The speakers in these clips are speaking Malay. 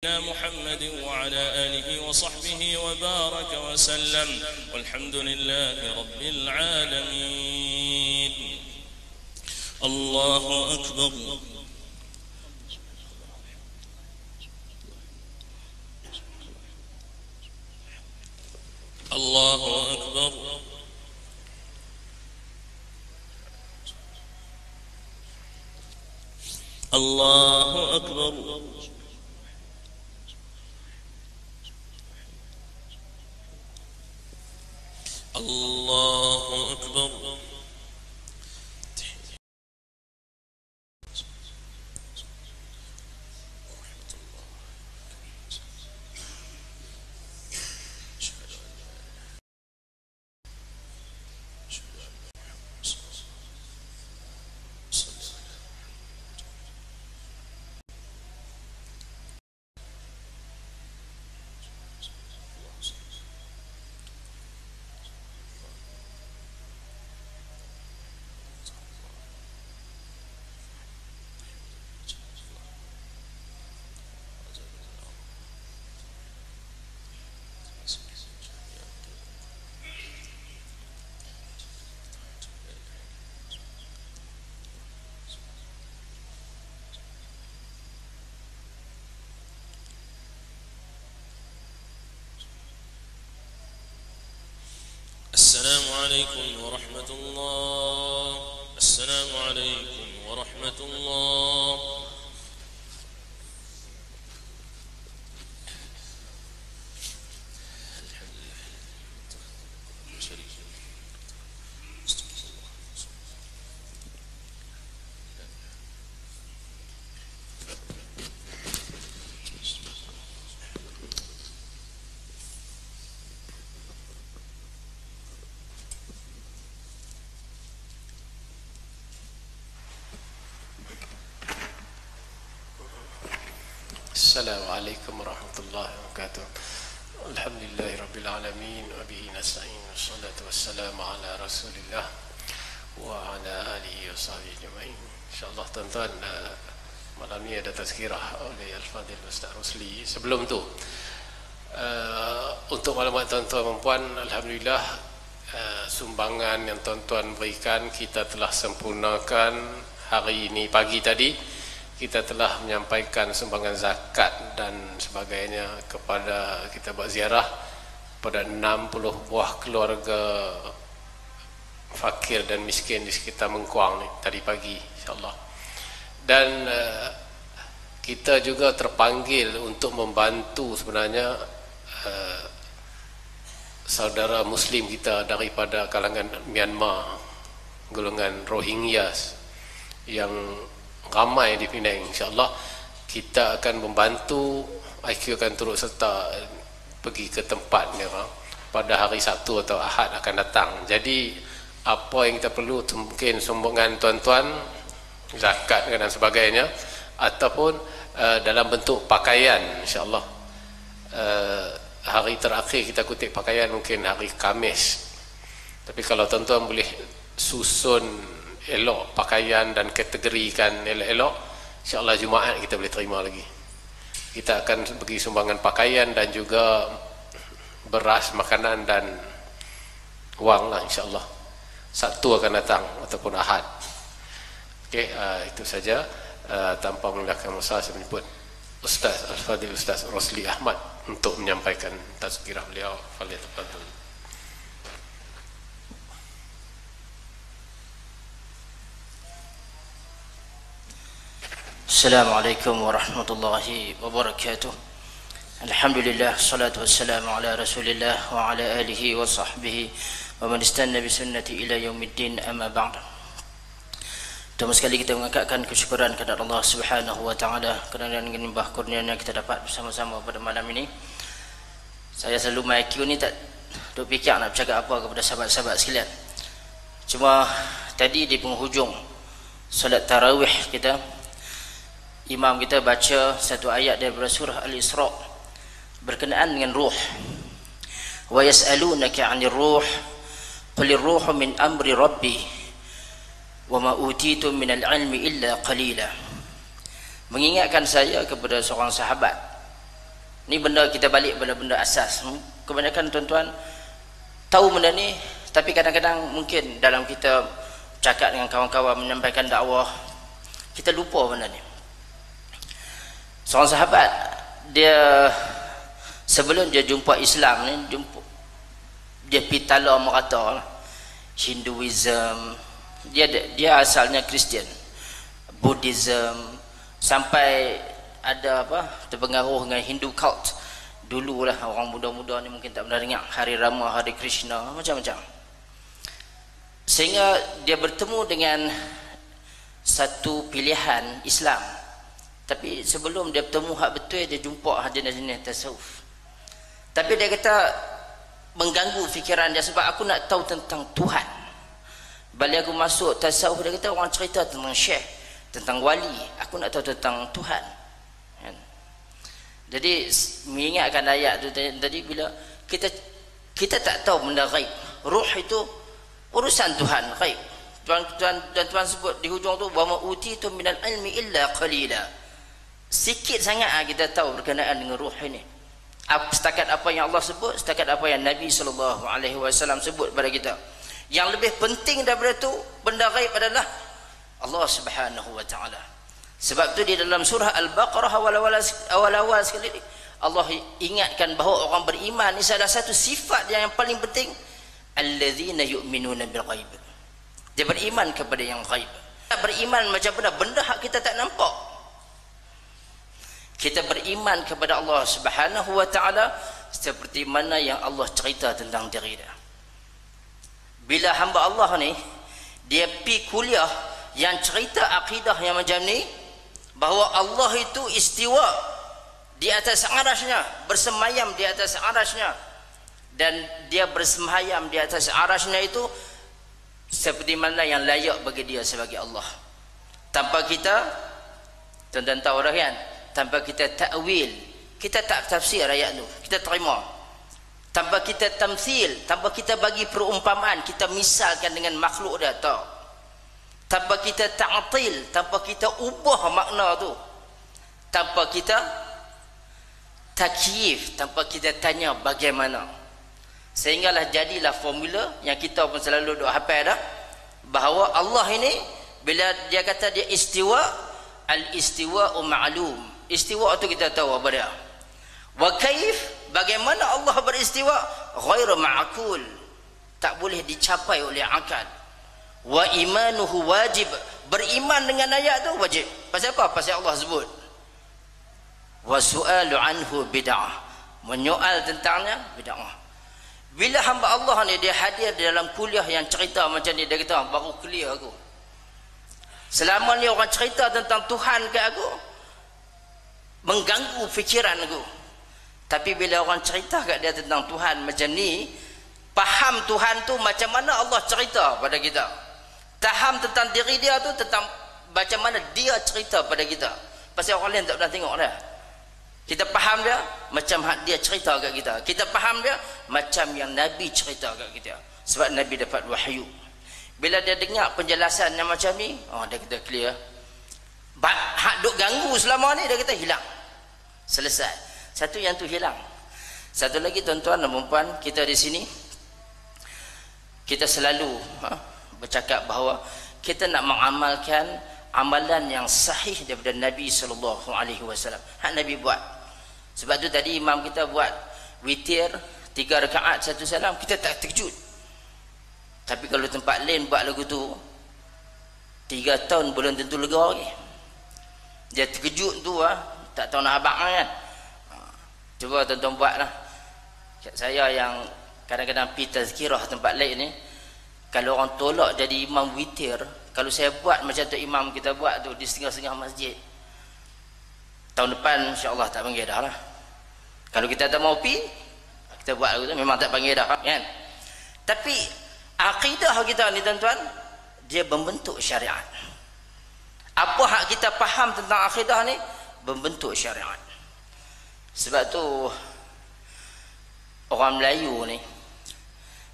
محمد وعلى آله وصحبه وبارك وسلم والحمد لله رب العالمين. الله أكبر. الله أكبر. الله أكبر. الله أكبر. السلام عليكم ورحمة الله. السلام عليكم ورحمة الله. Assalamualaikum warahmatullahi wabarakatuh. Alhamdulillahirabbil alamin wa bihi nasta'in wassalatu wassalamu ala Rasulillah wa ala alihi washabihi ajma'in. Insyaallah tuan-tuan, malam ni ada tazkirah oleh Al-Fadhil Ustaz Rosli. Sebelum tu, untuk maklumat tuan-tuan dan puan, alhamdulillah sumbangan yang tuan-tuan berikan kita telah sempurnakan. Hari ini pagi tadi kita telah menyampaikan sumbangan zakat dan sebagainya kepada, kita buat ziarah pada 60 buah keluarga fakir dan miskin di sekitar Mengkuang ni tadi pagi, insyaAllah. Dan kita juga terpanggil untuk membantu sebenarnya saudara muslim kita daripada kalangan Myanmar, golongan Rohingya yang ramai di Penang. InsyaAllah kita akan membantu. IQ akan turut serta pergi ke tempatnya pada hari Sabtu atau Ahad akan datang. Jadi apa yang kita perlu, mungkin sumbangan tuan-tuan, zakat dan sebagainya, ataupun dalam bentuk pakaian. InsyaAllah hari terakhir kita kutip pakaian mungkin hari Khamis, tapi kalau tuan-tuan boleh susun elok pakaian dan kategorikan elok-elok, insyaAllah Jumaat kita boleh terima lagi. Kita akan bagi sumbangan pakaian dan juga beras, makanan dan wang lah, insyaAllah. Sabtu akan datang ataupun Ahad. Okey, itu saja. Tanpa melengahkan masa, saya menyebut Ustaz Al-Fadhil Ustaz Rosli Ahmad untuk menyampaikan tazkirah beliau. Fadhil. Assalamualaikum warahmatullahi wabarakatuh. Alhamdulillah, salatu wassalamu ala Rasulillah wa ala alihi wa sahbihi wa man istanna bi sunnati ila yaumiddin, amma ba'd. Pertama sekali kita mengangkatkan kesyukuran kepada Allah Subhanahu wa taala kerana dengan limpah kurnianya kita dapat bersama-sama pada malam ini. Saya selalu IQ ni tak duk fikir nak bercakap apa kepada sahabat-sahabat sekalian. Cuma tadi di penghujung solat tarawih kita, imam kita baca satu ayat daripada surah Al-Isra berkenaan dengan ruh. Wa yas'alunaka 'anil ruh qulir ruhu min amri rabbi wa ma utitum minal ilmi illa qalila. Mengingatkan saya kepada seorang sahabat Ni benda kita balik benda-benda asas. Kebanyakan tuan-tuan tahu benda ni, tapi kadang-kadang mungkin dalam kita cakap dengan kawan-kawan menyampaikan dakwah, kita lupa benda ni. Seorang sahabat, dia sebelum dia jumpa Islam ni, dia pitala merata Hinduism, dia asalnya Kristian, Buddhism, sampai ada terpengaruh dengan Hindu cult. Dululah orang muda-muda ni mungkin tak pernah dengar Hari Rama, Hari Krishna, macam-macam. Sehingga dia bertemu dengan satu pilihan Islam. Tapi sebelum dia bertemu hak betul, dia jumpa jenis-jenis tasawuf. Tapi dia kata mengganggu fikiran dia, sebab aku nak tahu tentang Tuhan. Balik aku masuk tasawuf, dia kata orang cerita tentang syekh, tentang wali, aku nak tahu tentang Tuhan. Jadi mengingatkan ayat tu tadi, bila kita tak tahu benda ghaib. Ruh itu urusan Tuhan, ghaib. Tuan sebut di hujung tu, wa ma utitu minal ilmi illa qalila. Sikit sangat kita tahu berkenaan dengan ruh ini. Setakat apa yang Allah sebut, setakat apa yang Nabi SAW sebut pada kita. Yang lebih penting daripada tu, benda ghaib adalah Allah Subhanahu wa taala. Sebab tu di dalam surah Al-Baqarah awal-awal sekali Allah ingatkan bahawa orang beriman ini adalah satu sifat yang paling penting, alladzina yu'minuna bil ghaib. Dia beriman kepada yang ghaib. Kita beriman macam benda hak kita tak nampak. Kita beriman kepada Allah Subhanahu wa taala seperti mana yang Allah cerita tentang diri dia. Bila hamba Allah ni dia pi kuliah yang cerita akidah yang macam ni, bahawa Allah itu istiwa di atas arasy-Nya, bersemayam di atas arasy-Nya, dan dia bersemayam di atas arasy-Nya itu seperti mana yang layak bagi dia sebagai Allah. Tanpa kita, tuan-tuan tahu dah kan, tanpa kita takwil, kita tak tafsir ayat tu, kita terima. Tanpa kita tamthil, tanpa kita bagi perumpamaan, kita misalkan dengan makhluk dia, tak. Tanpa kita ta'atil, tanpa kita ubah makna tu, tanpa kita takyif, tanpa kita tanya bagaimana, sehinggalah jadilah formula yang kita pun selalu duk hafal dah, bahawa Allah ini bila dia kata dia istiwa, al-istiwa'u ma'lum. Istiwa tu kita tahu apa dia. Wa kaif, bagaimana Allah beristiwa, ghairu ma'qul, tak boleh dicapai oleh akal. Wa imanuhu wajib, beriman dengan ayat tu wajib. Pasal apa? Pasal Allah sebut. Wa su'alu anhu bid'ah, menyoal tentangnya bid'ah. Bila hamba Allah ni dia hadir di dalam kuliah yang cerita macam ni, dia kata baru clear aku. Selama ni orang cerita tentang Tuhan ke aku, mengganggu fikiran aku. Tapi bila orang cerita kat dia tentang Tuhan macam ni, faham Tuhan tu macam mana Allah cerita pada kita. Faham tentang diri dia tu, tentang macam mana dia cerita pada kita. Pasal orang lain tak pernah tengok dah. Kita faham dia macam dia cerita kat kita. Kita faham dia macam yang Nabi cerita kat kita. Sebab Nabi dapat wahyu. Bila dia dengar penjelasan yang macam ni, dia kata clear. Hak duk ganggu selama ni, dia kata hilang. Selesai. Satu yang tu hilang. Satu lagi tuan-tuan dan puan, kita di sini kita selalu bercakap bahawa kita nak mengamalkan amalan yang sahih daripada Nabi SAW. Hak Nabi buat. Sebab tu tadi imam kita buat witir 3 rakaat 1 salam, kita tak terkejut. Tapi kalau tempat lain buat lagu tu 3 tahun belum tentu lega lagi. Dia terkejut tu tak tahu nak abang kan. Cuba tuan-tuan buat lah. Saya yang kadang-kadang pergi tazkirah tempat lain ni, kalau orang tolak jadi imam witir, kalau saya buat macam tu imam kita buat tu di setengah-setengah masjid, tahun depan insya-Allah tak panggil dah lah. Kalau kita tak mau pergi, kita buat tu memang tak panggil dah kan. Tapi akidah kita ni tuan-tuan, dia membentuk syariat. Apa hak kita faham tentang akidah ni, membentuk syariat. Sebab tu orang Melayu ni,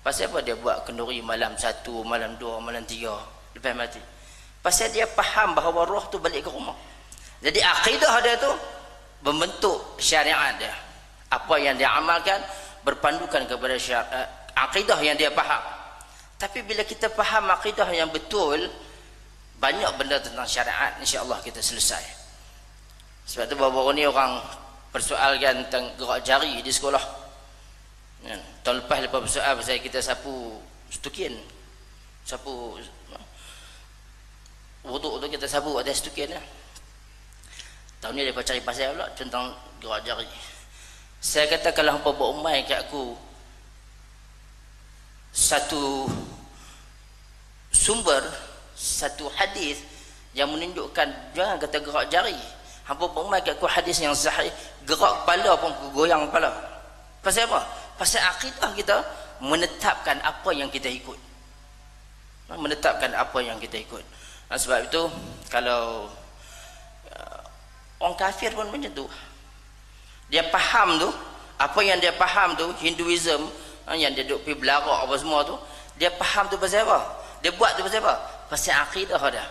pasal apa dia buat kenduri malam 1, malam 2, malam 3 lepas mati? Pasal dia faham bahawa roh tu balik ke rumah. Jadi akidah dia tu membentuk syariat dia. Apa yang dia amalkan berpandukan kepada akidah yang dia faham. Tapi bila kita faham akidah yang betul, banyak benda tentang syariat insya-Allah kita selesai. Sebab tu baru-baru ni orang persoalkan tentang gerak jari di sekolah. Tahun lepas bersoal pasal kita sapu stukin. Sapu wuduk tu kita sapu atas stukin lah. Tahun ni dia cari pasal pula tentang gerak jari. Saya kata kalau hampa buat umai kat aku satu sumber, satu hadis yang menunjukkan jangan kata gerak jari. Hampa buat umai kat aku hadis yang sahih, gerak kepala pun goyang kepala. Pasal apa? Pasal akidah kita menetapkan apa yang kita ikut. Menetapkan apa yang kita ikut. Sebab itu kalau orang kafir pun macam tu. Dia faham tu, apa yang dia faham tu, Hinduism yang dia duk pergi belarak apa semua tu, dia faham tu pasal apa? Dia buat tu pasal apa? Pasal akidah dia.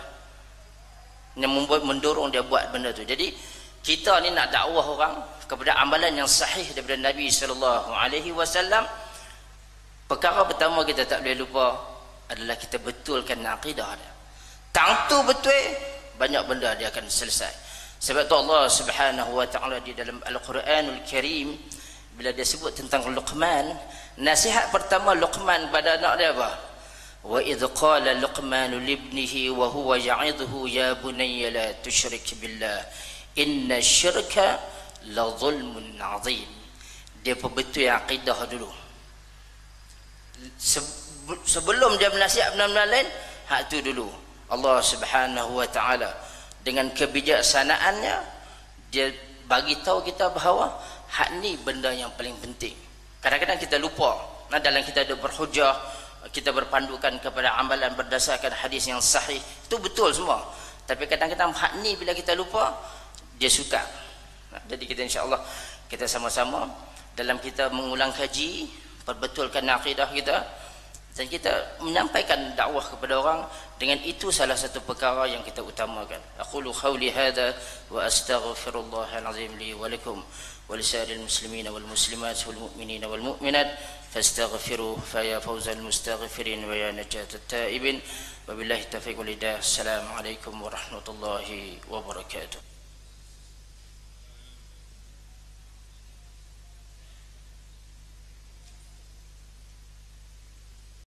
Yang membuat mendorong dia buat benda tu. Jadi kita ni nak dakwah orang kepada amalan yang sahih daripada Nabi sallallahu alaihi wasallam. Perkara pertama kita tak boleh lupa adalah kita betulkan akidah dia. Tang tu betul, banyak benda dia akan selesai. Sebab tu Allah Subhanahu wa taala di dalam Al-Quranul Karim bila dia sebut tentang Luqman, nasihat pertama Luqman pada anak dia apa? Wa idh qala Luqman li ibnihi wa huwa ya'idhuhu ya bunayya la tusyrik billah inna syirka la zulmun 'azim. Dia perbetul akidah dulu. Sebelum dia menasihat benda-benda lain, hak tu dulu. Allah Subhanahu wa taala dengan kebijaksanaannya dia bagi tahu kita bahawa hak ni benda yang paling penting. Kadang-kadang kita lupa. Nah, dalam kita ada berhujah, kita berpandukan kepada amalan berdasarkan hadis yang sahih. Itu betul semua. Tapi kadang-kadang hak ni bila kita lupa, dia suka. Nah, jadi kita insya-Allah kita sama-sama dalam kita mengulang kaji, perbetulkan akidah kita dan kita menyampaikan dakwah kepada orang. Dengan itu salah satu perkara yang kita utamakan. Aqulu qawli hadha wa astaghfirullahal azim li wa lakum wa lisa'iril muslimina wal muslimat wal mu'minina wal mu'minat fastaghfiruhu fa ya fawzal mustaghfirin wa ya najatat taibin wa billahi taufiq wal hidayah. Assalamu alaikum warahmatullahi wabarakatuh.